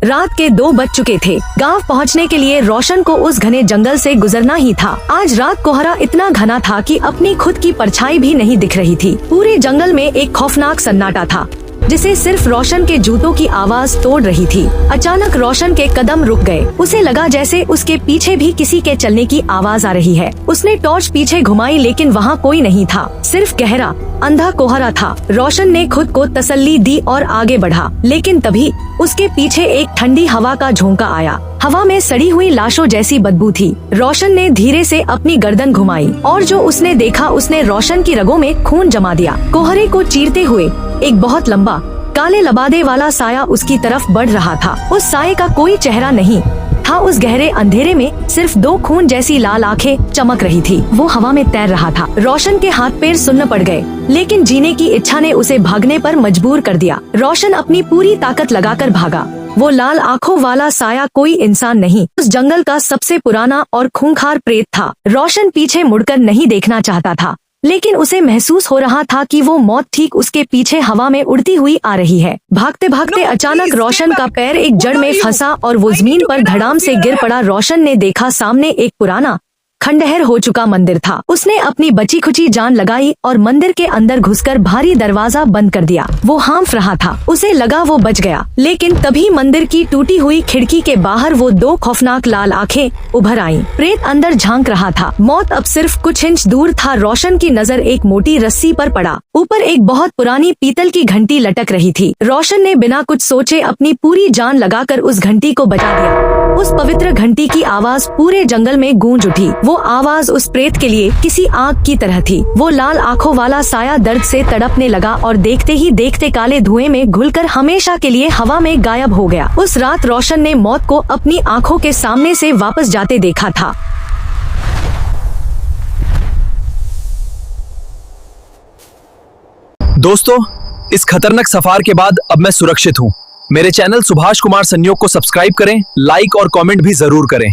रात के 2 बज चुके थे। गांव पहुंचने के लिए रोशन को उस घने जंगल से गुजरना ही था। आज रात कोहरा इतना घना था कि अपनी खुद की परछाई भी नहीं दिख रही थी। पूरे जंगल में एक खौफनाक सन्नाटा था जिसे सिर्फ रोशन के जूतों की आवाज तोड़ रही थी। अचानक रोशन के कदम रुक गए। उसे लगा जैसे उसके पीछे भी किसी के चलने की आवाज आ रही है। उसने टॉर्च पीछे घुमाई लेकिन वहाँ कोई नहीं था, सिर्फ गहरा अंधा कोहरा था। रोशन ने खुद को तसल्ली दी और आगे बढ़ा, लेकिन तभी उसके पीछे एक ठंडी हवा का झोंका आया। हवा में सड़ी हुई लाशों जैसी बदबू थी। रोशन ने धीरे से अपनी गर्दन घुमाई और जो उसने देखा उसने रोशन की रगों में खून जमा दिया। कोहरे को चीरते हुए एक बहुत लंबा काले लबादे वाला साया उसकी तरफ बढ़ रहा था। उस साये का कोई चेहरा नहीं था। उस गहरे अंधेरे में सिर्फ 2 खून जैसी लाल आंखें चमक रही थी। वो हवा में तैर रहा था। रोशन के हाथ पैर सुन्न पड़ गए, लेकिन जीने की इच्छा ने उसे भागने पर मजबूर कर दिया। रोशन अपनी पूरी ताकत लगाकर भागा। वो लाल आंखों वाला साया कोई इंसान नहीं, उस जंगल का सबसे पुराना और खूंखार प्रेत था। रोशन पीछे मुड़कर नहीं देखना चाहता था, लेकिन उसे महसूस हो रहा था कि वो मौत ठीक उसके पीछे हवा में उड़ती हुई आ रही है। भागते भागते अचानक रोशन का पैर एक जड़ में फंसा और वो जमीन पर धड़ाम से गिर पड़ा। रोशन ने देखा सामने एक पुराना खंडहर हो चुका मंदिर था। उसने अपनी बची खुची जान लगाई और मंदिर के अंदर घुसकर भारी दरवाजा बंद कर दिया। वो हाँफ रहा था, उसे लगा वो बच गया, लेकिन तभी मंदिर की टूटी हुई खिड़की के बाहर वो 2 खौफनाक लाल आंखें उभर आईं। प्रेत अंदर झांक रहा था। मौत अब सिर्फ कुछ इंच दूर था। रोशन की नजर एक मोटी रस्सी पर पड़ा। ऊपर एक बहुत पुरानी पीतल की घंटी लटक रही थी। रोशन ने बिना कुछ सोचे अपनी पूरी जान लगाकर उस घंटी को बजा दिया। उस पवित्र घंटी की आवाज पूरे जंगल में गूंज उठी। वो आवाज उस प्रेत के लिए किसी आग की तरह थी। वो लाल आंखों वाला साया दर्द से तड़पने लगा और देखते ही देखते काले धुएं में घुलकर हमेशा के लिए हवा में गायब हो गया। उस रात रोशन ने मौत को अपनी आंखों के सामने से वापस जाते देखा था। दोस्तों, इस खतरनाक सफर के बाद अब मैं सुरक्षित हूँ। मेरे चैनल सुभाष कुमार संयोग को सब्सक्राइब करें, लाइक और कमेंट भी जरूर करें।